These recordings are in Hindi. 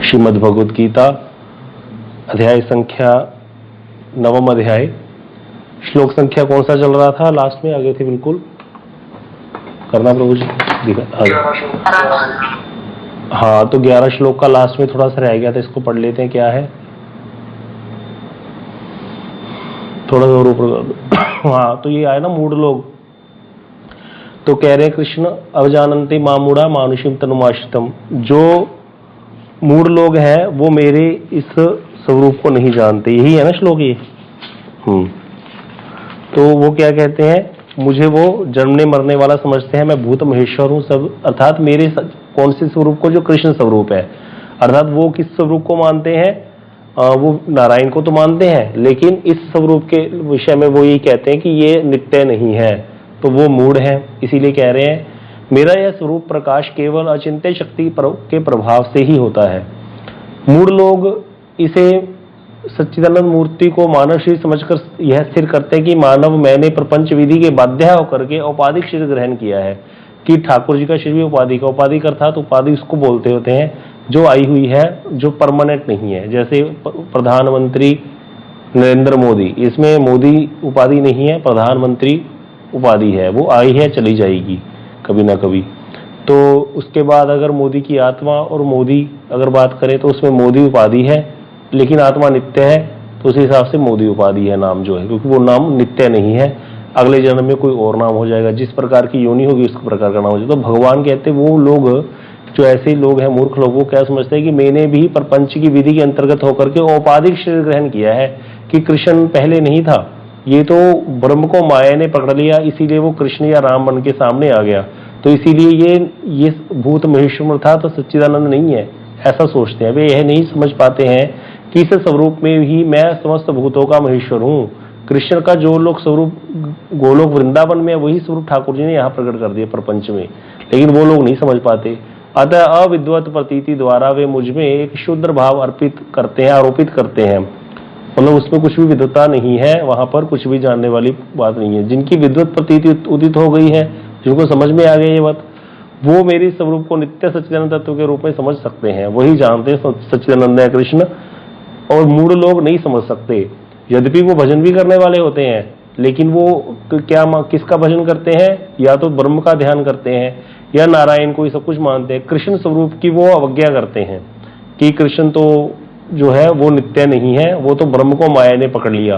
श्रीमद् भगवद गीता अध्याय संख्या 9वां अध्याय। श्लोक संख्या कौन सा चल रहा था? लास्ट में आगे थे, बिल्कुल करना प्रभु जी। हाँ, तो 11 श्लोक का लास्ट में थोड़ा सा रह गया था, इसको पढ़ लेते हैं। क्या है, थोड़ा सा ऊपर कर दो। हाँ, तो ये आया ना मूढ़ लोग, तो कह रहे कृष्ण अवजानन्ति मामूढ़ा मानुषिम तनुमाश्रितम। जो मूढ़ लोग हैं वो मेरे इस स्वरूप को नहीं जानते। यही है ना श्लोक ये। तो वो क्या कहते हैं, मुझे वो जन्मने मरने वाला समझते हैं, मैं भूत महेश्वर हूँ सब, अर्थात मेरे कौन से स्वरूप को, जो कृष्ण स्वरूप है। अर्थात वो किस स्वरूप को मानते हैं? वो नारायण को तो मानते हैं, लेकिन इस स्वरूप के विषय में वो यही कहते हैं कि ये नित्य नहीं है, तो वो मूढ़ है। इसीलिए कह रहे हैं मेरा यह स्वरूप प्रकाश केवल अचिंत्य शक्ति के प्रभाव से ही होता है। मूढ़ लोग इसे सच्चिदानंद मूर्ति को मानव शरीर समझकर यह स्थिर करते हैं कि मानव मैंने प्रपंच विधि के बाध्य होकर के औपाधिक शरीर ग्रहण किया है, कि ठाकुर जी का शरीर भी उपाधि का। उपाधि अर्थात उपाधि उसको बोलते होते हैं जो आई हुई है, जो परमानेंट नहीं है। जैसे प्रधानमंत्री नरेंद्र मोदी, इसमें मोदी उपाधि नहीं है, प्रधानमंत्री उपाधि है, वो आई है चली जाएगी कभी ना कभी। तो उसके बाद अगर मोदी की आत्मा और मोदी अगर बात करें तो उसमें मोदी उपाधि है, लेकिन आत्मा नित्य है, तो उस हिसाब से मोदी उपाधि है नाम जो है, क्योंकि वो नाम नित्य नहीं है। अगले जन्म में कोई और नाम हो जाएगा, जिस प्रकार की योनि होगी उस प्रकार का नाम हो जाएगा। तो भगवान कहते वो लोग जो ऐसे लोग हैं मूर्ख लोग, वो क्या समझते हैं कि मैंने भी प्रपंच की विधि के अंतर्गत होकर के औपाधिक शरीर ग्रहण किया है, कि कृष्ण पहले नहीं था, ये तो ब्रह्म को माया ने पकड़ लिया, इसीलिए वो कृष्ण या राम बन के सामने आ गया। तो इसीलिए ये भूत महेश्वर था, तो सच्चिदानंद नहीं है, ऐसा सोचते हैं। वे यह नहीं समझ पाते हैं कि इस स्वरूप में ही मैं समस्त भूतों का महेश्वर हूँ। कृष्ण का जो लोग स्वरूप गोलोक वृंदावन में, वही स्वरूप ठाकुर जी ने यहाँ प्रकट कर दिया प्रपंच में, लेकिन वो लोग नहीं समझ पाते। अतः अविद्वत प्रतीति द्वारा वे मुझ में एक शुद्र भाव अर्पित करते हैं, आरोपित करते हैं। मतलब उसमें कुछ भी विद्वता नहीं है, वहां पर कुछ भी जानने वाली बात नहीं है। जिनकी विद्वत प्रतीति उदित हो गई है, जिनको समझ में आ गई ये बात, वो मेरी स्वरूप को नित्य सच्चिदानंद तत्व के रूप में समझ सकते हैं, वही जानते हैं सच्चिदानंद है कृष्ण। और मूढ़ लोग नहीं समझ सकते, यद्यपि वो भजन भी करने वाले होते हैं, लेकिन वो क्या किसका भजन करते हैं? या तो ब्रह्म का ध्यान करते हैं, या नारायण को, ये सब कुछ मानते हैं। कृष्ण स्वरूप की वो अवज्ञा करते हैं कि कृष्ण तो जो है वो नित्य नहीं है, वो तो ब्रह्म को माया ने पकड़ लिया,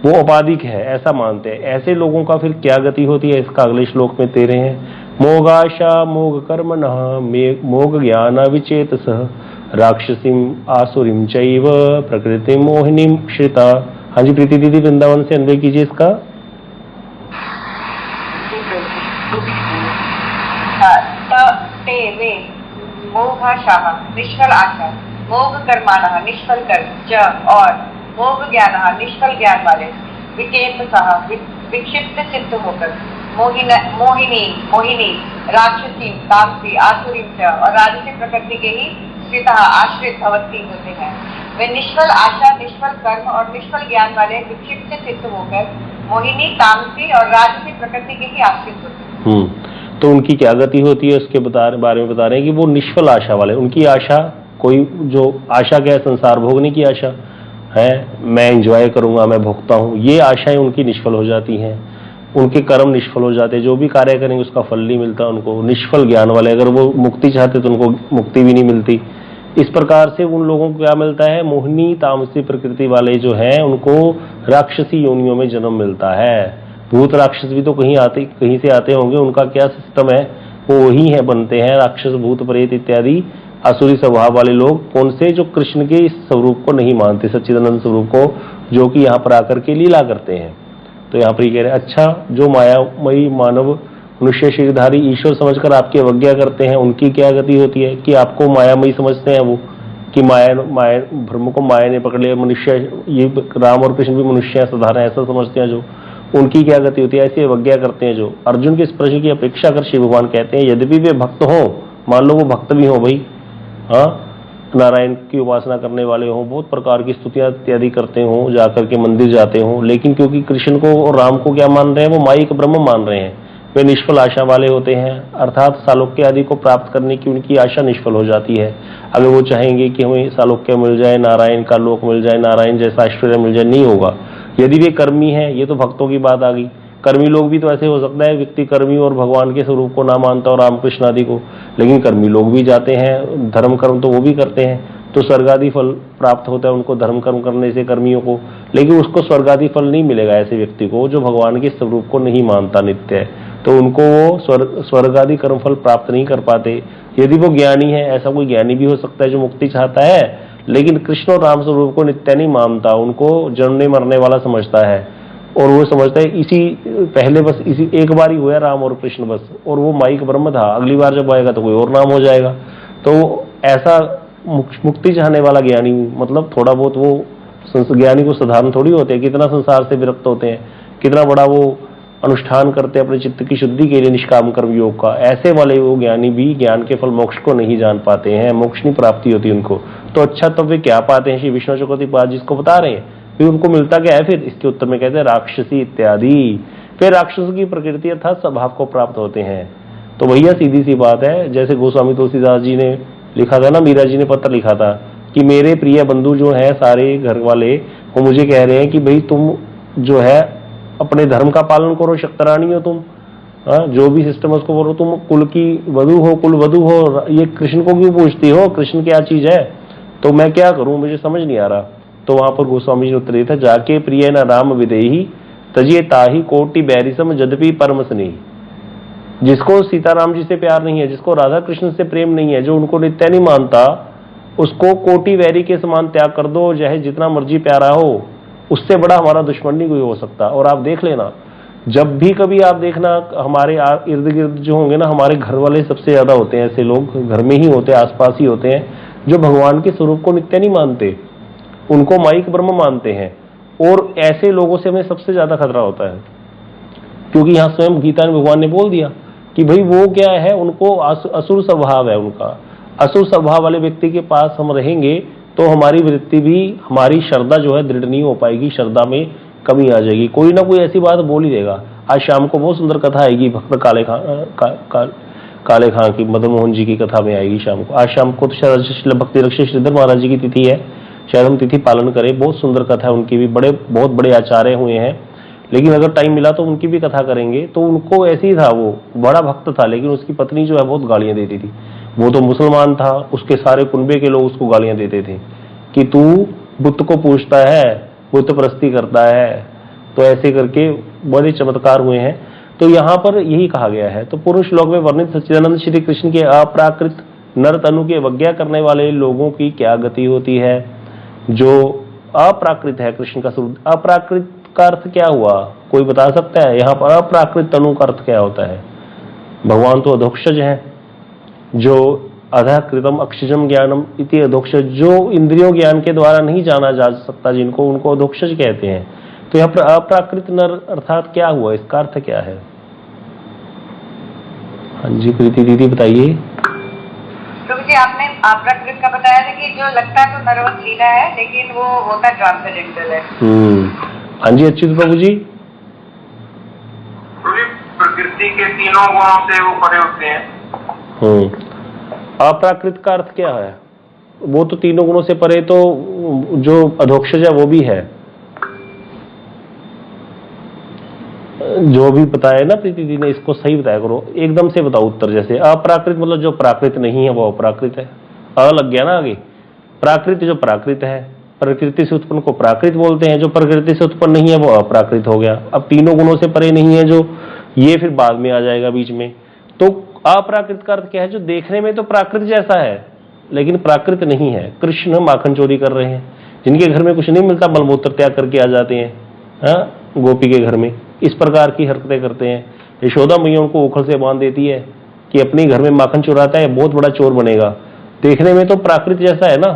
वो औपाधिक है, ऐसा मानते हैं। ऐसे लोगों का फिर क्या गति होती है, इसका अगले श्लोक में दे रहे हैं। मोगाशा मोग कर्म न मोग ज्ञान विचेतस राक्षसीम आसुरीम चैव प्रकृति मोहिनीम श्रिता। हाँ जी प्रीति दीदी वृंदावन से अन्वय कीजिए इसका। निष्फल आशा, मोग कर्माणः निष्फल कर्म च, और मोग ज्ञानः निष्फल ज्ञान वाले, विचेतसः विक्षिप्त चित्त होकर, मोहिनी राक्षसी तामसी आसुरी च, और राजसी प्रकृति के ही आश्रित अवस्थी होते हैं। वे निष्फल आशा, निष्फल कर्म और निष्फल ज्ञान वाले विक्षिप्त चित्त होकर मोहिनी तामसी और राजसी प्रकृति के ही आश्रित होते हैं। तो उनकी क्या गति होती है उसके बारे में बता रहे हैं कि वो निष्फल आशा वाले, उनकी आशा कोई जो आशा क्या है, संसार भोगने की आशा है, मैं एंजॉय करूंगा, मैं भोगता हूँ, ये आशाएं उनकी निष्फल हो जाती हैं। उनके कर्म निष्फल हो जाते हैं, जो भी कार्य करेंगे उसका फल नहीं मिलता उनको। निष्फल ज्ञान वाले, अगर वो मुक्ति चाहते तो उनको मुक्ति भी नहीं मिलती। इस प्रकार से उन लोगों को क्या मिलता है? मोहिनी तामसी प्रकृति वाले जो हैं उनको राक्षसी योनियों में जन्म मिलता है। भूत राक्षस भी तो कहीं से आते होंगे, उनका क्या सिस्टम है, वो वही है, बनते हैं राक्षस भूत प्रेत इत्यादि असुरी स्वभाव वाले लोग। कौन से? जो कृष्ण के इस स्वरूप को नहीं मानते, सच्चिदानंद स्वरूप को, जो कि यहाँ पर आकर के लीला करते हैं। तो यहाँ पर कह रहे हैं अच्छा, जो मायामयी मानव मनुष्य शरीरधारी ईश्वर समझकर आपकी अवज्ञा करते हैं, उनकी क्या गति होती है? कि आपको मायामयी समझते हैं वो, कि माया ब्रह्म को माया ने पकड़ लिया, मनुष्य, ये राम और कृष्ण भी मनुष्य हैं, साधारण ऐसा समझते हैं जो, उनकी क्या गति होती है? ऐसी अवज्ञा करते हैं जो अर्जुन के स्पर्श की अपेक्षा कर शिव भगवान कहते हैं यद्यपि वे भक्त हों, मान लो वो भक्त भी हों भाई, हाँ, नारायण की उपासना करने वाले हों, बहुत प्रकार की स्तुतियां इत्यादि करते हों, जाकर के मंदिर जाते हों, लेकिन क्योंकि कृष्ण को और राम को क्या मान रहे हैं? वो माइक ब्रह्म मान रहे हैं, वे निष्फल आशा वाले होते हैं, अर्थात सालोक्य आदि को प्राप्त करने की उनकी आशा निष्फल हो जाती है। अगर वो चाहेंगे कि हमें सालोक्य मिल जाए, नारायण का लोक मिल जाए, नारायण जैसा ऐश्वर्य मिल जाए, नहीं होगा यदि वे कर्मी हैं। ये तो भक्तों की बात आ गई। कर्मी लोग भी तो ऐसे हो सकता है, व्यक्ति कर्मी और भगवान के स्वरूप को ना मानता और रामकृष्ण आदि को, लेकिन कर्मी लोग भी जाते हैं, धर्म कर्म तो वो भी करते हैं, तो स्वर्ग आदि फल प्राप्त होता है उनको धर्म कर्म करने से कर्मियों को, लेकिन उसको स्वर्ग आदि फल नहीं मिलेगा ऐसे व्यक्ति को जो भगवान के स्वरूप को नहीं मानता नित्य है, तो उनको वो स्वर्ग आदि कर्म फल प्राप्त नहीं कर पाते। यदि वो ज्ञानी है, ऐसा कोई ज्ञानी भी हो सकता है जो मुक्ति चाहता है, लेकिन कृष्ण और राम स्वरूप को नित्य नहीं मानता, उनको जन्मने मरने वाला समझता है, और वो समझता है इसी पहले बस इसी एक बार ही हुआ राम और कृष्ण बस, और वो माइक ब्रह्म था, अगली बार जब आएगा तो कोई और नाम हो जाएगा। तो ऐसा मुक्ति चाहने वाला ज्ञानी, मतलब थोड़ा बहुत वो ज्ञानी को साधारण थोड़ी होते हैं, कितना संसार से विरक्त होते हैं, कितना बड़ा वो अनुष्ठान करते हैं अपने चित्त की शुद्धि के लिए निष्काम कर्म योग का। ऐसे वाले वो ज्ञानी भी ज्ञान के फल मोक्ष को नहीं जान पाते हैं, मोक्ष नहीं प्राप्ति होती उनको। तो अच्छा तब वे क्या पाते हैं? श्री विष्णु चक्रवर्ती पाद जिसको बता रहे हैं, फिर उनको मिलता क्या है? फिर इसके उत्तर में कहते हैं राक्षसी इत्यादि, फिर राक्षस की प्रकृति अर्थात स्वभाव को प्राप्त होते हैं। तो भैया सीधी सी बात है, जैसे गोस्वामी तुलसीदास जी ने लिखा था ना, मीरा जी ने पत्र लिखा था कि मेरे प्रिय बंधु जो हैं सारे घर वाले, वो मुझे कह रहे हैं कि भाई तुम जो है अपने धर्म का पालन करो, शक्तरानी हो तुम, जो भी सिस्टम है उसको करो, तुम कुल की वधु हो, कुल वधु हो, ये कृष्ण को क्यों पूछती हो? कृष्ण क्या चीज है? तो मैं क्या करूं, मुझे समझ नहीं आ रहा। तो वहां पर गोस्वामी जी ने उत्तर दिया था, जाके प्रिय न राम विदेही तजिए ताही कोटि बैरिसम यद्यपि परम स्नेही। जिसको सीताराम जी से प्यार नहीं है, जिसको राधा कृष्ण से प्रेम नहीं है, जो उनको नित्य नहीं मानता, उसको कोटि वैरी के समान त्याग कर दो, चाहे जितना मर्जी प्यारा हो, उससे बड़ा हमारा दुश्मन नहीं कोई हो सकता। और आप देख लेना, जब भी कभी आप देखना हमारे इर्द गिर्द जो होंगे ना, हमारे घर वाले सबसे ज्यादा होते हैं, ऐसे लोग घर में ही होते हैं, आसपास ही होते हैं, जो भगवान के स्वरूप को नित्य नहीं मानते, उनको माइक ब्रह्म मानते हैं। और ऐसे लोगों से हमें सबसे ज्यादा खतरा होता है, क्योंकि यहां स्वयं गीता में भगवान ने बोल दिया कि भाई वो क्या है, उनको असुर स्वभाव है उनका। असुर स्वभाव वाले व्यक्ति के पास हम रहेंगे तो हमारी वृत्ति भी, हमारी श्रद्धा जो है दृढ़ नहीं हो पाएगी, श्रद्धा में कमी आ जाएगी, कोई ना कोई ऐसी बात बोल ही देगा। आज शाम को बहुत सुंदर कथा आएगी भक्त काले खां की, मदन मोहन जी की कथा में आएगी शाम को। आज शाम को तो भक्ति रक्षक श्रीधर महाराज जी की तिथि है, शायद हम तिथि पालन करें। बहुत सुंदर कथा है उनकी भी, बहुत बड़े आचार्य हुए हैं, लेकिन अगर टाइम मिला तो उनकी भी कथा करेंगे। तो उनको ऐसे ही था, वो बड़ा भक्त था, लेकिन उसकी पत्नी जो है बहुत गालियां देती थी। वो तो मुसलमान था, उसके सारे कुनबे के लोग उसको गालियां देते थे कि तू बुत को पूछता है, बुत परस्ती करता है। तो ऐसे करके बड़े चमत्कार हुए हैं। तो यहाँ पर यही कहा गया है। तो पूर्व श्लोक में वर्णित सच्चिदानंद श्री कृष्ण के अप्राकृत नर तनु की अवज्ञा करने वाले लोगों की क्या गति होती है? जो अप्राकृत है कृष्ण का स्वरूप, अप्राकृत का अर्थ क्या हुआ, कोई बता सकता है? यहाँ पर अप्राकृत तनु का अर्थ क्या होता है? भगवान तो अधोक्षज हैं, जो अधः कृतम अक्षजम ज्ञानम इति अधोक्षज, जो इंद्रियों ज्ञान के द्वारा नहीं जाना जा सकता जिनको, उनको अधोक्षज कहते हैं। तो यहाँ पर अप्राकृत नर अर्थात क्या हुआ, इसका अर्थ क्या है? हाँ जी प्रीति दीदी बताइए। तो मुझे आपने अप्राकृत का बताया था कि जो लगता है तो नरवत लीला है, लेकिन वो होता ट्रांसेंडेंटल है। हाँ जी अच्युत बाबू जी। प्रकृति के तीनों गुणों से वो परे होते हैं। अप्राकृत का अर्थ क्या है? वो तो तीनों गुणों से परे, तो जो अधोक्षज है वो भी है, जो भी बताया ना प्रीति दी ने, इसको सही बताया करो, एकदम से बताओ उत्तर। जैसे अप्राकृत मतलब जो प्राकृत नहीं है वो अप्राकृत है, अ लग गया ना आगे। प्राकृत जो प्राकृत है, प्रकृति से उत्पन्न को प्राकृत बोलते हैं, जो प्रकृति से उत्पन्न नहीं है वो अप्राकृत हो गया। अब तीनों गुणों से परे नहीं है जो, ये फिर बाद में आ जाएगा बीच में। तो अप्राकृत का अर्थ क्या है? जो देखने में तो प्राकृत जैसा है लेकिन प्राकृत नहीं है। कृष्ण माखन चोरी कर रहे हैं, जिनके घर में कुछ नहीं मिलता मलमूत्र त्याग करके आ जाते हैं गोपी के घर में, इस प्रकार की हरकतें करते हैं। यशोदा मैया उनको उखल से बांध देती है कि अपने घर में माखन चुराता है, बहुत बड़ा चोर बनेगा। देखने में तो प्राकृत जैसा है ना,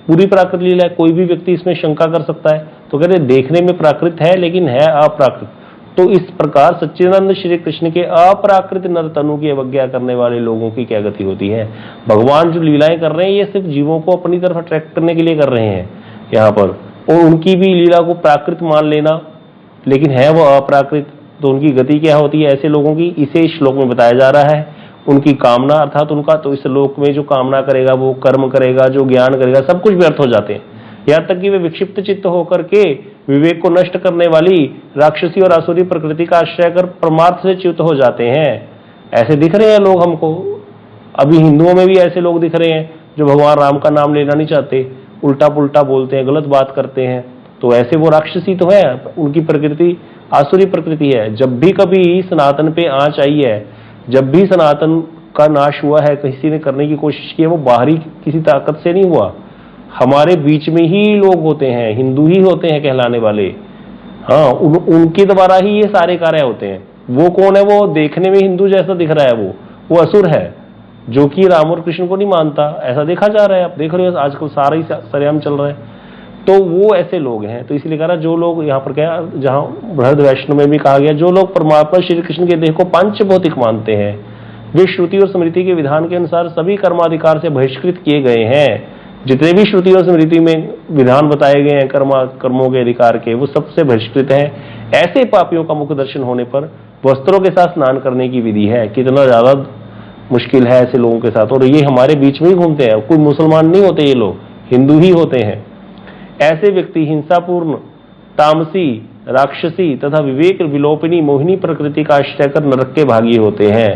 पूरी प्राकृत लीला है, कोई भी व्यक्ति इसमें शंका कर सकता है। तो कहते देखने में प्राकृत है लेकिन है अप्राकृत। तो इस प्रकार सच्चिदानंद श्री कृष्ण के अप्राकृत नर तनु की अवज्ञा करने वाले लोगों की क्या गति होती है? भगवान जो लीलाएं कर रहे हैं ये सिर्फ जीवों को अपनी तरफ अट्रैक्ट करने के लिए कर रहे हैं यहाँ पर, और उनकी भी लीला को प्राकृत मान लेना, लेकिन है वो अप्राकृत, तो उनकी गति क्या होती है ऐसे लोगों की, इसे इस श्लोक में बताया जा रहा है। उनकी कामना अर्थात उनका तो इस लोक में जो कामना करेगा, वो कर्म करेगा, जो ज्ञान करेगा, सब कुछ व्यर्थ हो जाते हैं। यहाँ तक कि वे विक्षिप्त चित्त होकर के विवेक को नष्ट करने वाली राक्षसी और आसुरी प्रकृति का आश्रय कर परमार्थ से च्युत हो जाते हैं। ऐसे दिख रहे हैं लोग हमको, अभी हिंदुओं में भी ऐसे लोग दिख रहे हैं जो भगवान राम का नाम लेना नहीं चाहते, उल्टा पुल्टा बोलते हैं, गलत बात करते हैं। तो ऐसे वो राक्षसी तो है, उनकी प्रकृति आसुरी प्रकृति है। जब भी कभी सनातन पे आंच आई है, जब भी सनातन का नाश हुआ है, किसी ने करने की कोशिश की है, वो बाहरी किसी ताकत से नहीं हुआ, हमारे बीच में ही लोग होते हैं, हिंदू ही होते हैं कहलाने वाले। हाँ, उनके द्वारा ही ये सारे कार्य होते हैं। वो कौन है? वो देखने में हिंदू जैसा दिख रहा है, वो असुर है जो कि राम और कृष्ण को नहीं मानता, ऐसा देखा जा रहा है। आप देख रहे हो आजकल सारा ही सरेआम चल रहा है। तो वो ऐसे लोग हैं। तो इसलिए कह रहा जो लोग यहाँ पर क्या, जहाँ बृहद वैष्णव में भी कहा गया, जो लोग परमात्मा श्री कृष्ण के देह को पंचभौतिक मानते हैं, वे श्रुति और स्मृति के विधान के अनुसार सभी कर्माधिकार से बहिष्कृत किए गए हैं। जितने भी श्रुति और स्मृति में विधान बताए गए हैं कर्मों के अधिकार के, वो सबसे बहिष्कृत हैं। ऐसे पापियों का मुख दर्शन होने पर वस्त्रों के साथ स्नान करने की विधि है। कितना ज्यादा मुश्किल है ऐसे लोगों के साथ। और ये हमारे बीच में ही घूमते हैं, कोई मुसलमान नहीं होते, ये लोग हिंदू ही होते हैं। ऐसे व्यक्ति हिंसापूर्ण, तामसी, राक्षसी तथा विवेक विलोपिनी मोहिनी प्रकृति का आश्रय कर नरक के भागी होते हैं।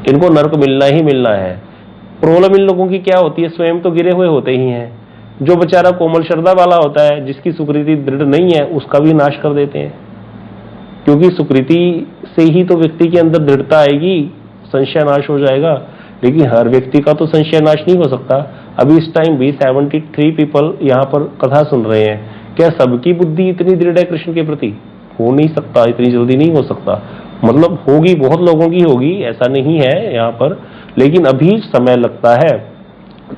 इनको नरक मिलना ही मिलना है। प्रॉब्लम इन लोगों की क्या होती है, स्वयं तो गिरे हुए होते ही हैं। जो बेचारा कोमल श्रद्धा वाला होता है, जिसकी सुकृति दृढ़ नहीं है, उसका भी नाश कर देते हैं। क्योंकि सुकृति से ही तो व्यक्ति के अंदर दृढ़ता आएगी, संशय नाश हो जाएगा। लेकिन हर व्यक्ति का तो संशय नाश नहीं हो सकता। अभी इस टाइम भी 73 पीपल यहाँ पर कथा सुन रहे हैं। क्या सबकी बुद्धि इतनी दृढ़ है कृष्ण के प्रति? हो नहीं सकता, इतनी जल्दी नहीं हो सकता। मतलब होगी, बहुत लोगों की होगी, ऐसा नहीं है यहाँ पर, लेकिन अभी समय लगता है।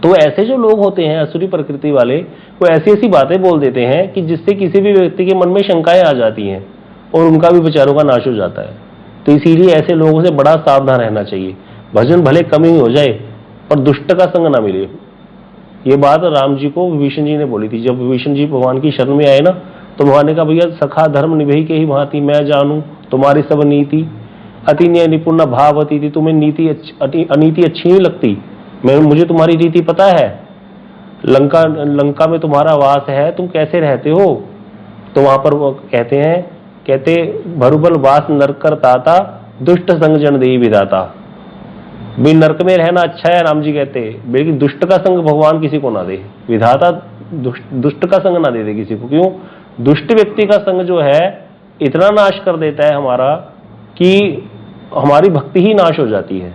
तो ऐसे जो लोग होते हैं असुरी प्रकृति वाले, वो ऐसी ऐसी बातें बोल देते हैं कि जिससे किसी भी व्यक्ति के मन में शंकाएं आ जाती हैं और उनका भी विचारों का नाश हो जाता है। तो इसीलिए ऐसे लोगों से बड़ा सावधान रहना चाहिए। भजन भले कम ही हो जाए पर दुष्ट का संग ना मिले। ये बात राम जी को विभीषण जी ने बोली थी। जब विभीषण जी भगवान की शरण में आए ना, तो भगवान ने कहा, भैया सखा धर्म निभई के ही भांति मैं जानूं तुम्हारी सब नीति, अति न्याय निपुण भावती थी। तुम्हें नीति अनीति अच्छी नहीं लगती, मुझे तुम्हारी रीति पता है। लंका में तुम्हारा वास है, तुम कैसे रहते हो? तो वहां पर वो कहते भरुबल वास नरक कर ताता, दुष्ट संग जन देई विदाता। भी नरक में रहना अच्छा है, राम जी कहते, लेकिन दुष्ट का संग भगवान किसी को ना दे। विधाता दुष्ट का संग ना दे दे किसी को। क्यों? दुष्ट व्यक्ति का संग जो है इतना नाश कर देता है हमारा कि हमारी भक्ति ही नाश हो जाती है।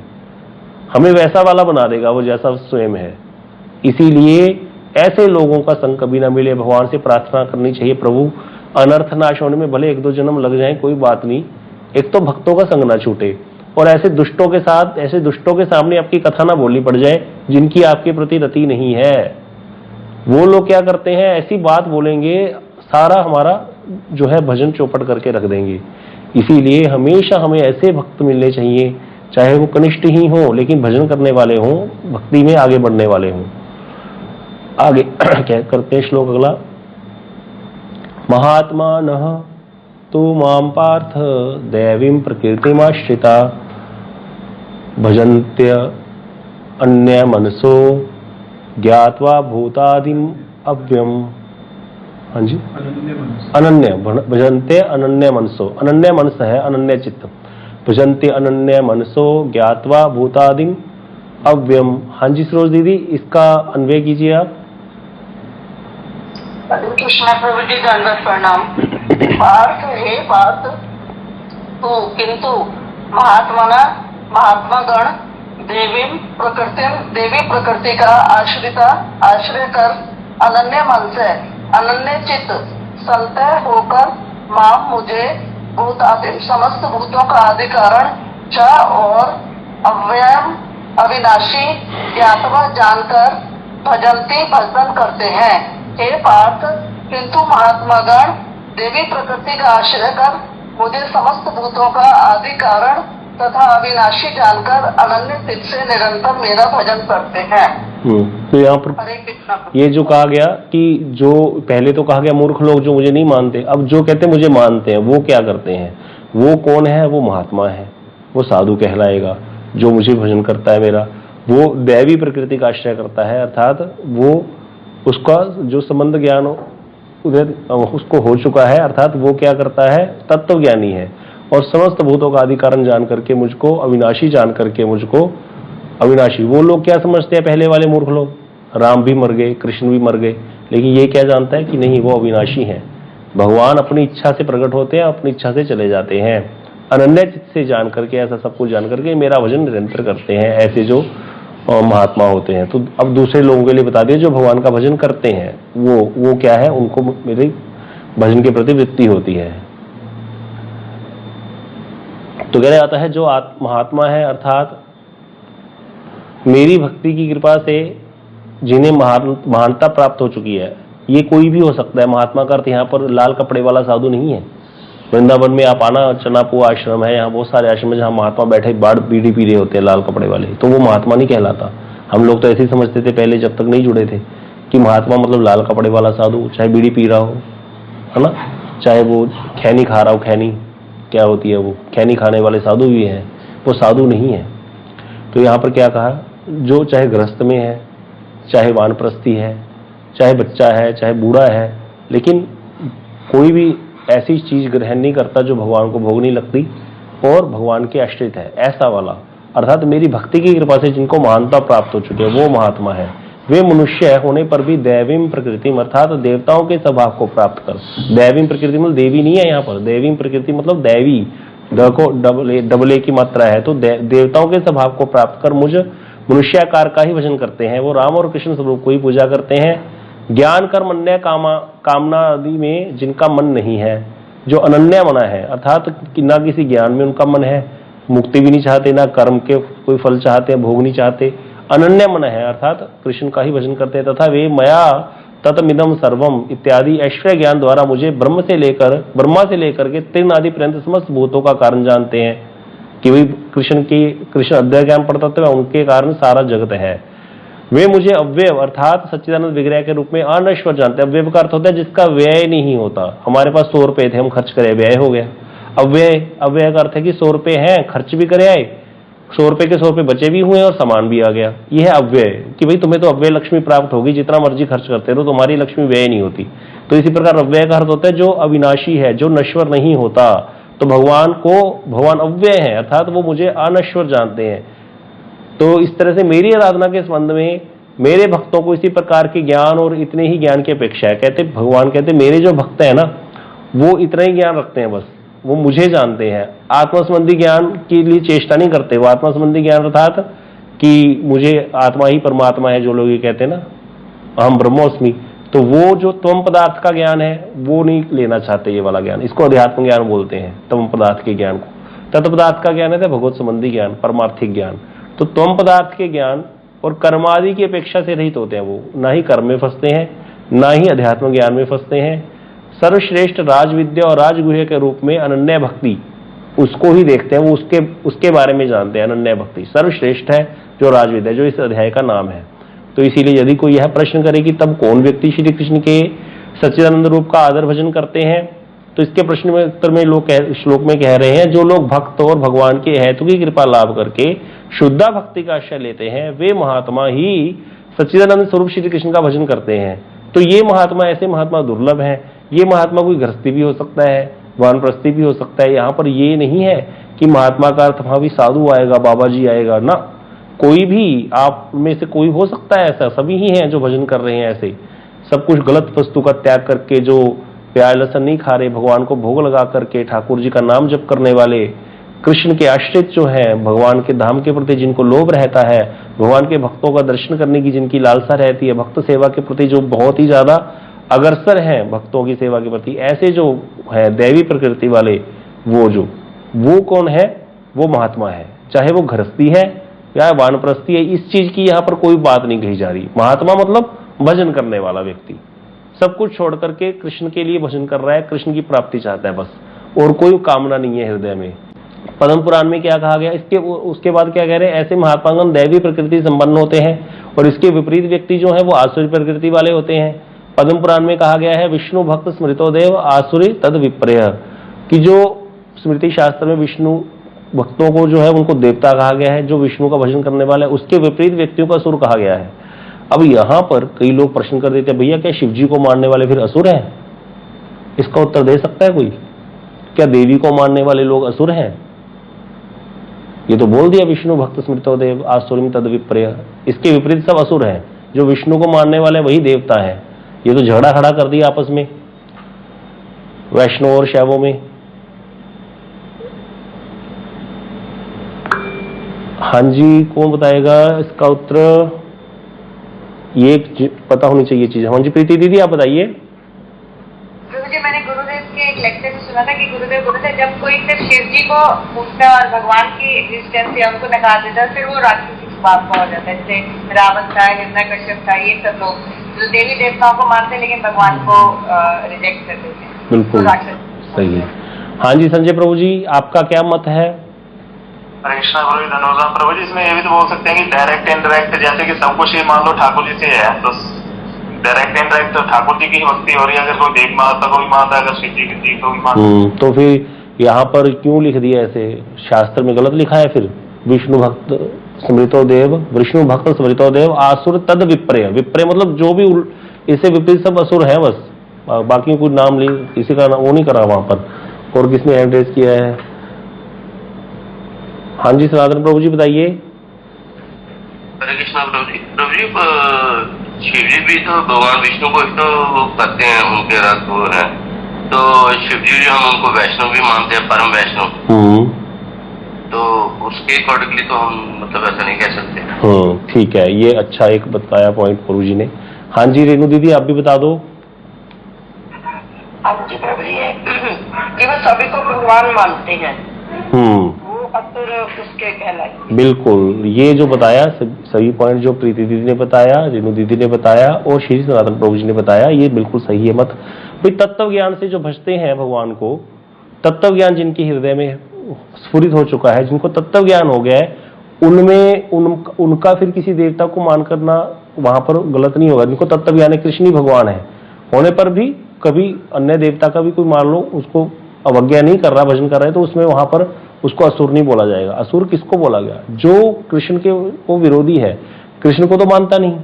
हमें वैसा वाला बना देगा वो जैसा स्वयं है। इसीलिए ऐसे लोगों का संग कभी ना मिले। भगवान से प्रार्थना करनी चाहिए, प्रभु अनर्थ नाश होने में भले 1-2 जन्म लग जाए, कोई बात नहीं, एक तो भक्तों का संग ना छूटे। और ऐसे दुष्टों के साथ, ऐसे दुष्टों के सामने आपकी कथा ना बोलनी पड़ जाए जिनकी आपके प्रति रति नहीं है। वो लोग क्या करते हैं, ऐसी बात बोलेंगे, सारा हमारा जो है भजन चौपट करके रख देंगे। इसीलिए हमेशा हमें ऐसे भक्त मिलने चाहिए, चाहे वो कनिष्ठ ही हो, लेकिन भजन करने वाले हों, भक्ति में आगे बढ़ने वाले हों। आगे क्या करते हैं श्लोक अगला, महात्मा नः तो माम पार्थ दैवीं प्रकृतिमाश्रिता भजन्त्य अन्य मनसो ज्ञात्वा भूतादिम अव्यम। हाँ जी, अनन्य भजन्ते अनन्य मनसो, अनन्य मनस है, अनन्य चित्त। भजन्ते अनन्य मनसो ज्ञात्वा भूतादिम अव्यम। हाँ जी सरोज दीदी, इसका अन्वय कीजिए आप। कृष्ण प्रभु जी दंडवत प्रणाम। पार्थ हे पार्थ, तो किंतु महात्मागण देवी प्रकृति का आश्रय कर अनन्य मन से अनन्य चित्त संतय होकर माम मुझे भूत आदि समस्त भूतों का आदि कारण च और अव्ययम अविनाशी ज्ञातवा जानकर भजन करते हैं। हे पार्थ, किंतु महात्मागण देवी प्रकृति का आश्रय कर मुझे समस्त भूतों का आदि कारण तथा अविनाशी जानकर अनन्य चित्त से निरंतर मेरा भजन करते हैं। तो यहाँ पर ये जो कहा गया कि जो पहले तो कहा गया मूर्ख लोग जो मुझे नहीं मानते, अब जो कहते मुझे मानते हैं वो क्या करते हैं? वो कौन है? वो महात्मा है, वो साधु कहलाएगा। जो मुझे भजन करता है मेरा, वो दैवी प्रकृति का आश्रय करता है, अर्थात वो उसका जो संबंध ज्ञान उधर उसको हो चुका है, अर्थात वो क्या करता है? तत्व ज्ञानी है और समस्त भूतों का आदि कारण जान करके मुझको अविनाशी जान करके मुझको अविनाशी। वो लोग क्या समझते हैं, पहले वाले मूर्ख लोग, राम भी मर गए, कृष्ण भी मर गए, लेकिन ये क्या जानता है कि नहीं, वो अविनाशी हैं। भगवान अपनी इच्छा से प्रकट होते हैं, अपनी इच्छा से चले जाते हैं। अनन्य चित्त से जान करके, ऐसा सब कुछ जान करके मेरा भजन निरंतर करते हैं, ऐसे जो महात्मा होते हैं। तो अब दूसरे लोगों के लिए बता दिया, जो भगवान का भजन करते हैं वो क्या है, उनको मेरे भजन के प्रति वृत्ति होती है। तो कहने आता है जो महात्मा है, अर्थात मेरी भक्ति की कृपा से जिन्हें महानता प्राप्त हो चुकी है, ये कोई भी हो सकता है। महात्मा का अर्थ यहाँ पर लाल कपड़े वाला साधु नहीं है। वृंदावन में आप आना, चनापू आश्रम है, यहाँ बहुत सारे आश्रम है जहाँ महात्मा बैठे बाढ़ बीड़ी पी रहे होते हैं लाल कपड़े वाले, तो वो महात्मा नहीं कहलाता। हम लोग तो ऐसे ही समझते थे पहले, जब तक नहीं जुड़े थे, कि महात्मा मतलब लाल कपड़े वाला साधु, चाहे बीड़ी पी रहा हो, है ना, चाहे वो खैनी खा रहा हो। खैनी क्या होती है? वो खैनी खाने वाले साधु भी हैं, वो साधु नहीं है। तो यहाँ पर क्या कहा, जो चाहे गृहस्थ में है, चाहे वानप्रस्थी है, चाहे बच्चा है, चाहे बूढ़ा है, लेकिन कोई भी ऐसी चीज ग्रहण नहीं करता जो भगवान को भोग नहीं लगती और भगवान के आश्रित है, ऐसा वाला, अर्थात मेरी भक्ति की कृपा से जिनको महानता प्राप्त हो चुकी है, वो महात्मा है। वे मनुष्य होने पर भी दैवीम प्रकृति, अर्थात देवताओं के स्वभाव को प्राप्त कर। दैवीम प्रकृति मतलब देवी नहीं है यहाँ पर, दैवीम प्रकृति मतलब दैवी, द को डबल ए की मात्रा है। तो देवताओं के स्वभाव को प्राप्त कर मुझ मनुष्याकार का ही भजन करते हैं, वो राम और कृष्ण स्वरूप को ही पूजा करते हैं। ज्ञान कर्म अन्य कामना आदि में जिनका मन नहीं है, जो अनन्य मना है, अर्थात कि ना किसी ज्ञान में उनका मन है, मुक्ति भी नहीं चाहते, ना कर्म के कोई फल चाहते हैं, भोग नहीं चाहते, अनन्य मन है, अर्थात कृष्ण का ही भजन करते हैं। तथा वे मया ततमिदम सर्वम इत्यादि ऐश्वर्य ज्ञान द्वारा मुझे ब्रह्मा से लेकर के तीन आदि पर्यंत समस्त भूतों का कारण जानते हैं, कि वही कृष्ण अद्वैत ज्ञान पढ़ता था, उनके कारण सारा जगत है। वे मुझे अव्यय अर्थात सच्चिदानंद विग्रह के रूप में अनश्वर जानते हैं। अव्यय का अर्थ होता है जिसका व्यय नहीं होता। हमारे पास 100 रुपए थे, हम खर्च करे, व्यय हो गया। अव्यय का अर्थ है कि 100 रुपए हैं, खर्च भी करे आए, 100 रुपए के 100 रुपए बचे भी हुए और सामान भी आ गया। यह है अव्यय, कि भाई तुम्हें तो अव्यय लक्ष्मी प्राप्त होगी, जितना मर्जी खर्च करते रहो, तुम्हारी लक्ष्मी व्यय नहीं होती। तो इसी प्रकार अव्यय का अर्थ होता है जो अविनाशी है, जो नश्वर नहीं होता। तो भगवान अव्यय है, अर्थात वो मुझे अनश्वर जानते हैं। तो इस तरह से मेरी आराधना के संबंध में मेरे भक्तों को इसी प्रकार के ज्ञान और इतने ही ज्ञान की अपेक्षा है। भगवान कहते मेरे जो भक्त हैं ना, वो इतना ही ज्ञान रखते हैं, बस वो मुझे जानते हैं। आत्मा संबंधी ज्ञान के लिए चेष्टा नहीं करते। वो आत्मा संबंधी ज्ञान अर्थात कि मुझे आत्मा ही परमात्मा है, जो लोग ये कहते हैं ना, अहम ब्रह्मोस्मि, तो वो जो त्वम पदार्थ का ज्ञान है वो नहीं लेना चाहते, ये वाला ज्ञान। इसको अध्यात्म ज्ञान बोलते हैं, त्वम पदार्थ के ज्ञान को। तत्व पदार्थ का ज्ञान है भगवत संबंधी ज्ञान, परमार्थिक ज्ञान। तो त्वम पदार्थ के ज्ञान और कर्मादि की अपेक्षा से रहित होते हैं। वो ना ही कर्म में फंसते हैं, ना ही अध्यात्म ज्ञान में फंसते हैं। सर्वश्रेष्ठ राजविद्या और राजगुह्य के रूप में अनन्य भक्ति, उसको ही देखते हैं, वो उसके बारे में जानते हैं। अनन्य भक्ति सर्वश्रेष्ठ है, जो राजविद्या, जो इस अध्याय का नाम है। तो इसीलिए यदि कोई यह प्रश्न करे कि तब कौन व्यक्ति श्री कृष्ण के सच्चिदानंद रूप का आदर भजन करते हैं, तो इसके प्रश्न में उत्तर में श्लोक में कह रहे हैं, जो लोग भक्त और भगवान के हेतु की कृपा लाभ करके शुद्धा भक्ति का आश्रय लेते हैं, वे महात्मा ही सच्चिदानंद स्वरूप श्री कृष्ण का भजन करते हैं। तो ये महात्मा, ऐसे महात्मा दुर्लभ हैं। ये महात्मा कोई गृहस्थी भी हो सकता है, वानप्रस्थी भी हो सकता है। यहाँ पर ये नहीं है कि महात्मा का अर्थ वहां भी साधु आएगा, बाबा जी आएगा ना, कोई भी आप में से कोई हो सकता है ऐसा। सभी ही हैं जो भजन कर रहे हैं ऐसे, सब कुछ गलत वस्तु का त्याग करके, जो प्याज लहसुन नहीं खा रहे, भगवान को भोग लगा करके ठाकुर जी का नाम जप करने वाले, कृष्ण के आश्रित जो हैं, भगवान के धाम के प्रति जिनको लोभ रहता है, भगवान के भक्तों का दर्शन करने की जिनकी लालसा रहती है, भक्त सेवा के प्रति जो बहुत ही ज्यादा अग्रसर हैं भक्तों की सेवा के प्रति, ऐसे जो है दैवी प्रकृति वाले, वो कौन है? वो महात्मा है। चाहे वो गृहस्थी है या वानप्रस्थी है, इस चीज की यहाँ पर कोई बात नहीं कही जा रही। महात्मा मतलब भजन करने वाला व्यक्ति, सब कुछ छोड़ करके कृष्ण के लिए भजन कर रहा है, कृष्ण की प्राप्ति चाहता है बस, और कोई कामना नहीं है हृदय में। पद्म पुराण में क्या कहा गया, उसके बाद क्या कह रहे हैं, ऐसे महात्मागण दैवी प्रकृति संपन्न होते हैं, और इसके विपरीत व्यक्ति जो है वो आसुरी प्रकृति वाले होते हैं। पद्म पुराण में कहा गया है, विष्णु भक्त स्मृतो देव आसुरी तद विपर्य, कि जो स्मृति शास्त्र में विष्णु भक्तों को जो है उनको देवता कहा गया है, जो विष्णु का भजन करने वाला है उसके विपरीत व्यक्तियों को असुर कहा गया है। अब यहां पर कई लोग प्रश्न कर देते हैं, भैया क्या शिव जी को मानने वाले फिर असुर हैं? इसका उत्तर दे सकता है कोई? क्या देवी को मानने वाले लोग असुर हैं? ये तो बोल दिया विष्णु भक्त स्मृतो देव आसुरिम तद विप्रेय, इसके विपरीत सब असुर हैं। जो विष्णु को मानने वाले वही देवता है। ये तो झगड़ा खड़ा कर दिया आपस में वैष्णव और शैवों में। हाँ जी, कौन बताएगा इसका उत्तर? ये पता होनी चाहिए चीज। हाँ जी प्रीति दीदी आप बताइए। गुरुजी, मैंने गुरुदेव के एक लेक्चर में सुना था कि गुरुदेव बोलते थे जब कोई सिर्फ शिव जी को पूछता और भगवान की एग्जिस्टेंस या उनको नकार देता फिर वो राक्षसी स्वभाव का हो जाता है। जैसे रावण था, हिरण्यकश्यप था, ये सब लोग जो देवी देवताओं को मानते लेकिन भगवान को रिजेक्ट कर देते हैं। बिल्कुल सही है। हाँ जी संजय प्रभु जी, आपका क्या मत है? हरे कृष्णा प्रभु जी, धन्यवाद प्रभु जी। इसमें ये भी तो बोल सकते हैं कि डायरेक्ट इनडायरेक्ट, जैसे कि सब कुछ ये मान लो ठाकुर जी से है तो डायरेक्ट इनडायरेक्ट तो ठाकुर जी की ही भक्ति हो रही है। अगर कोई देव माता को भी मानता है, अगर शिव जी की को भी मानता तो फिर यहाँ पर क्यों लिख दिया ऐसे? शास्त्र में गलत लिखा है फिर। विष्णु भक्त स्मृतो देव, विष्णु भक्त स्मृतो देव आसुर तद विप्रेय। विप्रेय मतलब जो भी इससे विपरीत सब असुर है बस, बाकी कोई नाम किसी का वो नहीं करा वहां पर। और किसने एड्रेस किया है? हाँ जी सनातन प्रभु जी बताइए। हरे कृष्णा प्रभु जी, शिव जी भी तो भगवान विष्णु को ही तो करते हैं, उनके रथ वो है। तो शिव जी हम उनको वैष्णव भी मानते हैं, परम वैष्णव। तो उसके अकॉर्डिंगली तो हम मतलब ऐसा नहीं कह सकते। ठीक है, ये अच्छा एक बताया पॉइंट प्रभु जी ने। हाँ जी रेणु दीदी आप भी बता दो। हाँ जी प्रभु जी, कि वो सभी को भगवान मानते हैं, वो असुर उसके कहलाए। बिल्कुल, ये जो बताया सही पॉइंट जो प्रीति दीदी ने बताया, रेणु दीदी ने बताया और श्री सनातन प्रभु जी ने बताया, ये बिल्कुल सही है मत। भाई तत्व ज्ञान से जो भजते हैं भगवान को, तत्व ज्ञान जिनके हृदय में स्फुरित हो चुका है, जिनको तत्व ज्ञान हो गया है, उनमें उनका फिर किसी देवता को मान करना वहां पर गलत नहीं होगा। जिनको तत्व ज्ञान है, कृष्ण ही भगवान है होने पर भी कभी अन्य देवता का भी कोई मान लो उसको अवज्ञा नहीं कर रहा, भजन कर रहा है, तो उसमें वहां पर उसको असुर नहीं बोला जाएगा। असुर किसको बोला गया? जो कृष्ण के वो विरोधी है। कृष्ण को तो मानता नहीं,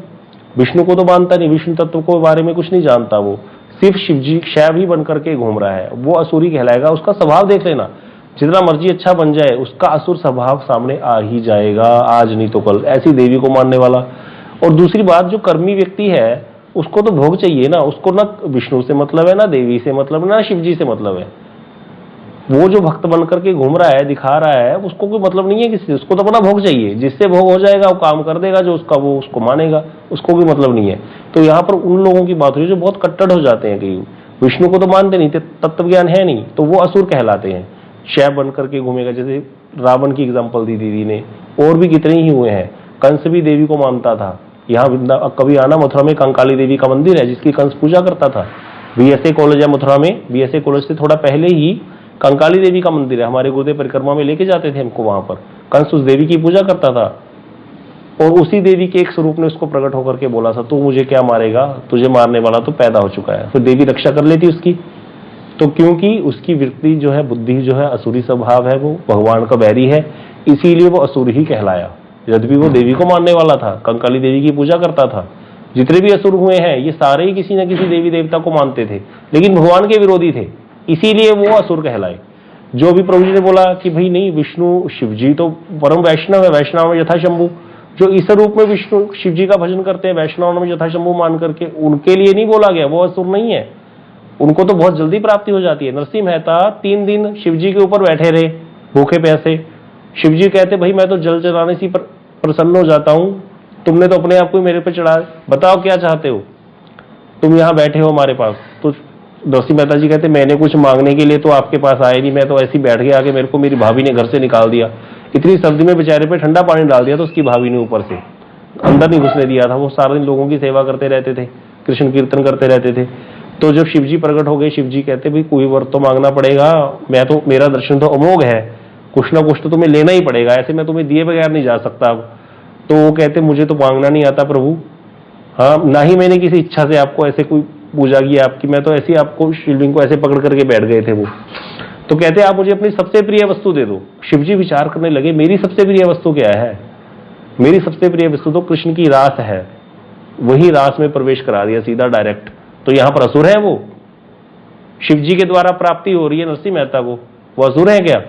विष्णु को तो मानता नहीं, विष्णु तत्व को बारे में कुछ नहीं जानता, वो सिर्फ शिव जी शैव ही बन करके घूम रहा है, वो असुरी कहलाएगा। उसका स्वभाव देख लेना, जितना मर्जी अच्छा बन जाए उसका असुर स्वभाव सामने आ ही जाएगा, आज नहीं तो कल। ऐसी देवी को मानने वाला। और दूसरी बात, जो कर्मी व्यक्ति है उसको तो भोग चाहिए ना, उसको ना विष्णु से मतलब है, ना देवी से मतलब है, ना शिव जी से मतलब है। वो जो भक्त बन करके घूम रहा है, दिखा रहा है, उसको कोई मतलब नहीं है किसी से, उसको तो अपना भोग चाहिए। जिससे भोग हो जाएगा वो काम कर देगा, जो उसका वो उसको मानेगा, उसको भी मतलब नहीं है। तो यहाँ पर उन लोगों की बात हुई जो बहुत कट्टर हो जाते हैं कि विष्णु को तो मानते नहीं, तत्व ज्ञान है नहीं, तो वो असुर कहलाते हैं। शैव बन करके घूमेगा, जैसे रावण की एग्जाम्पल दी दीदी ने, और भी कितने ही हुए हैं। कंस भी देवी को मानता था। यहाँ कभी आना, मथुरा में कंकाली देवी का मंदिर है जिसकी कंस पूजा करता था। बीएसए कॉलेज है मथुरा में, बीएसए कॉलेज से थोड़ा पहले ही कंकाली देवी का मंदिर है। हमारे गुरुदेव परिक्रमा में लेके जाते थे हमको वहां पर। कंस उस देवी की पूजा करता था और उसी देवी के एक स्वरूप ने उसको प्रकट होकर के बोला था, तू मुझे क्या मारेगा, तुझे मारने वाला तो पैदा हो चुका है। फिर देवी रक्षा कर लेती उसकी। तो क्योंकि उसकी वृत्ति जो है, बुद्धि जो है, असुरी स्वभाव है, वो भगवान का बैरी है, इसीलिए वो असुर ही कहलाया। यद्यपि वो देवी को मानने वाला था, कंकाली देवी की पूजा करता था। जितने भी असुर हुए हैं ये सारे ही किसी न किसी देवी देवता को मानते थे, लेकिन भगवान के विरोधी थे, इसीलिए वो असुर कहलाए। जो भी प्रभु जी ने बोला कि भाई नहीं, विष्णु शिव जी तो परम वैष्णव है, वैष्णव में यथा शंभु, जो इस रूप में विष्णु शिव जी का भजन करते हैं वैष्णव में यथा शंभु मान करके, उनके लिए नहीं बोला गया, वो असुर नहीं है। उनको तो बहुत जल्दी प्राप्ति हो जाती है। नरसिंह मेहता 3 दिन शिव जी के ऊपर बैठे रहे भूखे प्यासे। शिव जी कहते भाई मैं तो जल चढ़ाने से प्रसन्न हो जाता हूं, तुमने तो अपने आप को मेरे पे चढ़ा, बताओ क्या चाहते हो, तुम यहाँ बैठे हो हमारे पास। तो नरसिंह मेहता जी कहते मैंने कुछ मांगने के लिए तो आपके पास आए नहीं, मैं तो ऐसी बैठ गया आगे, मेरे को मेरी भाभी ने घर से निकाल दिया। इतनी सर्दी में बेचारे पे ठंडा पानी डाल दिया तो उसकी भाभी ने ऊपर से, अंदर नहीं घुसने दिया था। वो सारा दिन लोगों की सेवा करते रहते थे, कृष्ण कीर्तन करते रहते थे। तो जब शिव जी प्रकट हो गए, शिव जी कहते भाई कोई वर तो मांगना पड़ेगा, मैं तो, मेरा दर्शन तो अमोघ है, कुछ ना कुछ तो तुम्हें लेना ही पड़ेगा, ऐसे मैं तुम्हें दिए बगैर नहीं जा सकता। अब तो वो कहते मुझे तो मांगना नहीं आता प्रभु, हाँ ना ही मैंने किसी इच्छा से आपको ऐसे कोई पूजा की आपकी, मैं तो ऐसे ही आपको शिवलिंग को ऐसे पकड़ करके बैठ गए थे वो। तो कहते हैं आप मुझे अपनी सबसे प्रिय वस्तु दे दो। शिव जी विचार करने लगे, मेरी सबसे प्रिय वस्तु क्या है? मेरी सबसे प्रिय वस्तु तो कृष्ण की रास है। वही रास में प्रवेश करा दिया सीधा डायरेक्ट। तो यहां पर असुर है वो? शिव जी के द्वारा प्राप्ति हो रही है नरसिंह मेहता को, वो असुर है क्या?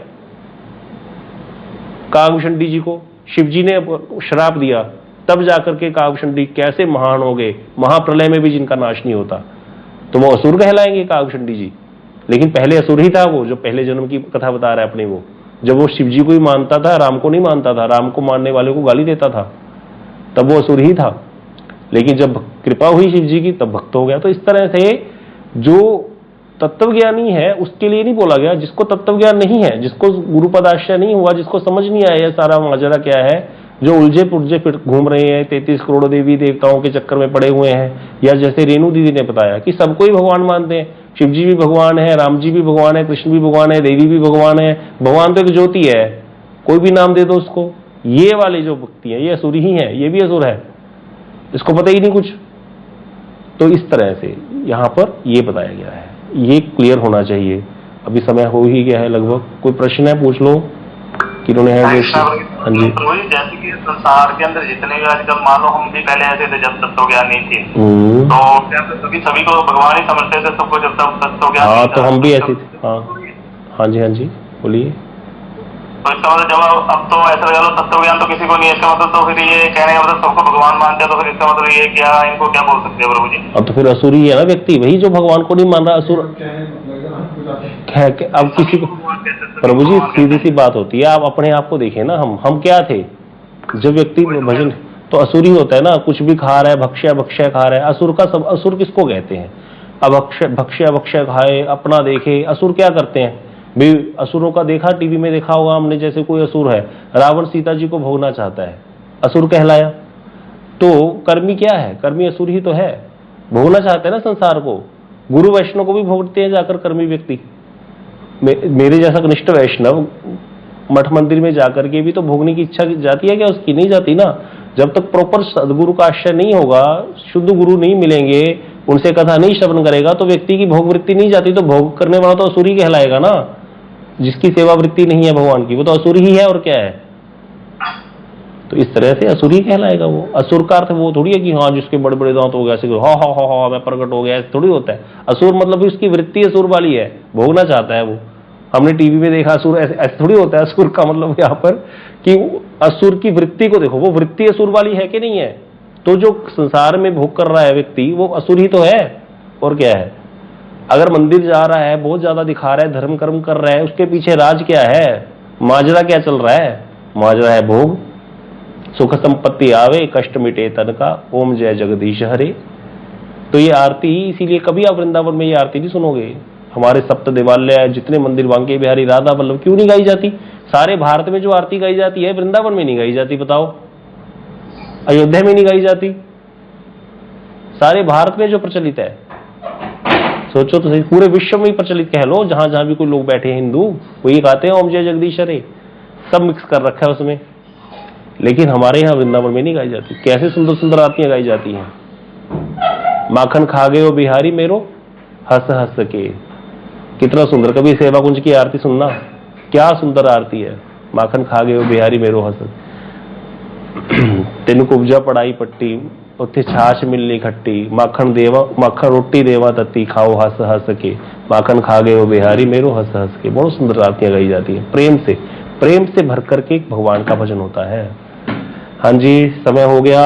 कागभूषण जी को शिव जी ने श्राप दिया, तब जाकर के कागभूषण कैसे महान हो गए, महाप्रलय में भी जिनका नाश नहीं होता, तो वो असुर कहलाएंगे कागभूषण जी। लेकिन पहले असुर ही था वो, जो पहले जन्म की कथा बता रहा है अपने वो, जब वो शिव जी को ही मानता था, राम को नहीं मानता था, राम को मानने वाले को गाली देता था, तब वो असुर ही था। लेकिन जब कृपा हुई शिव जी की तब भक्त हो गया। तो इस तरह से जो तत्वज्ञानी है उसके लिए नहीं बोला गया, जिसको तत्वज्ञान नहीं है, जिसको गुरुपद आश्रय नहीं हुआ, जिसको समझ नहीं आया सारा माजरा क्या है, जो उलझे पुलझे फिर घूम रहे हैं, 33 करोड़ देवी देवताओं के चक्कर में पड़े हुए हैं, या जैसे रेणु दीदी ने बताया कि सबको ही भगवान मानते हैं, शिव जी भी भगवान है, राम जी भी भगवान है, कृष्ण भी भगवान है, देवी भी भगवान है। भगवान तो एक ज्योति है, कोई भी नाम दे दो उसको। ये वाले जो भक्ति है ये असुर ही है, ये भी असुर है, इसको पता ही नहीं कुछ। तो इस तरह से यहां पर ये बताया गया है, ये क्लियर होना चाहिए। अभी समय हो ही गया है लगभग, कोई प्रश्न है पूछ लो किन्होंने है। हाँ जी, जैसे कि संसार के अंदर जितने भी आजकल, मान लो हम भी पहले ऐसे थे जब तत्व ज्ञान नहीं थी, तो क्या सभी को भगवान ही समझते थे सबको, जब तक तत्व ज्ञान। हाँ तो हम भी ऐसे थे। हाँ जी बोलिए। तो इसका मतलब जब अब तो ऐसा लगा लो तत्व ज्ञान तो किसी को नहीं है, इसका मतलब तो फिर ये कहने का मतलब सबको भगवान मानते हैं, तो फिर इसका मतलब ये क्या, इनको क्या बोल सकते हैं प्रभु जी? अब तो फिर असुर ही है ना व्यक्ति, वही जो भगवान को नहीं मान रहा असुर है। अब किसी को प्रभु जी सीधी सी बात होती है, आप अपने आप को देखें ना, हम क्या थे जब व्यक्ति भजन, तो असुर ही होता है ना, कुछ भी खा रहा है, भक्ष्य खा रहा है। असुर का सब, असुर किसको कहते हैं? अब भक्ष्य खाए, अपना देखे, असुर क्या करते हैं भी? असुरों का देखा, टीवी में देखा होगा हमने, जैसे कोई असुर है, रावण सीता जी को भोगना चाहता है, असुर कहलाया। तो कर्मी क्या है? कर्मी असुर ही तो है, भोगना चाहते हैं ना संसार को। गुरु वैष्णव को भी भोगते हैं जाकर कर्मी व्यक्ति। मेरे जैसा कनिष्ठ वैष्णव मठ मंदिर में जाकर के भी तो भोगने की इच्छा जाती है क्या? उसकी नहीं जाती ना। जब तक प्रॉपर सदगुरु का आश्रय नहीं होगा, शुद्ध गुरु नहीं मिलेंगे, उनसे कथा नहीं श्रवण करेगा, तो व्यक्ति की भोग वृत्ति नहीं जाती। तो भोग करने वाला तो असुर ही कहलाएगा ना। जिसकी सेवा वृत्ति नहीं है भगवान की, वो तो असुर ही है, और क्या है? तो इस तरह से असुर ही कहलाएगा वो। असुर का अर्थ वो थोड़ी है कि हाँ जिसके बड़े बड़े दांत हो गए, ऐसे हाँ मैं प्रकट हो गया, ऐसे थोड़ी होता है। असुर मतलब उसकी वृत्ति असुर वाली है, भोगना चाहता है वो। हमने टीवी में देखा असुर, ऐसे थोड़ी होता है। असुर का मतलब यहाँ पर कि असुर की वृत्ति को देखो, वो वृत्ति असुर वाली है कि नहीं है? तो जो संसार में भोग कर रहा है व्यक्ति, वो असुर ही तो है, और क्या है? अगर मंदिर जा रहा है, बहुत ज्यादा दिखा रहा है, धर्म कर्म कर रहा है, उसके पीछे राज क्या है? माजरा क्या चल रहा है? माजरा है भोग। सुख संपत्ति आवे, कष्ट मिटे तन का, ओम जय जगदीश हरे। तो ये आरती, इसीलिए कभी आप वृंदावन में ये आरती नहीं सुनोगे। हमारे सप्त देवालय, जितने मंदिर, बांके बिहारी, राधा वल्लभ, क्यों नहीं गाई जाती? सारे भारत में जो आरती गाई जाती है, वृंदावन में नहीं गाई जाती। बताओ, अयोध्या में नहीं गाई जाती, सारे भारत में जो प्रचलित है। सोचो तो सही, पूरे विश्व में ही प्रचलित कह लो, जहां जहां भी कोई लोग बैठे हैं हिंदू, वही गाते हैं ओम जय जगदीश हरे। सब मिक्स कर रखा है उसमें। लेकिन हमारे यहाँ वृंदावन में नहीं गाई जाती। कैसे सुंदर सुंदर आरतियां गाई जाती हैं। माखन खा गए हो बिहारी मेरो, हंस हंस के। कितना सुंदर। कभी सेवा कुंज की आरती सुनना, क्या सुंदर आरती है। माखन खा गए हो बिहारी मेरो हंस, तेन कुब्जा पड़ाई पट्टी, उत्थे छाछ मिलनी खट्टी, माखन देवा, माखन रोटी देवा तत्ती, खाओ हंस हंस के, माखन खा गए हो बिहारी मेरो हंस हंस के। बहुत सुंदर आरतियां गाई जाती है, प्रेम से भर करके भगवान का भजन होता है। हाँ जी, समय हो गया।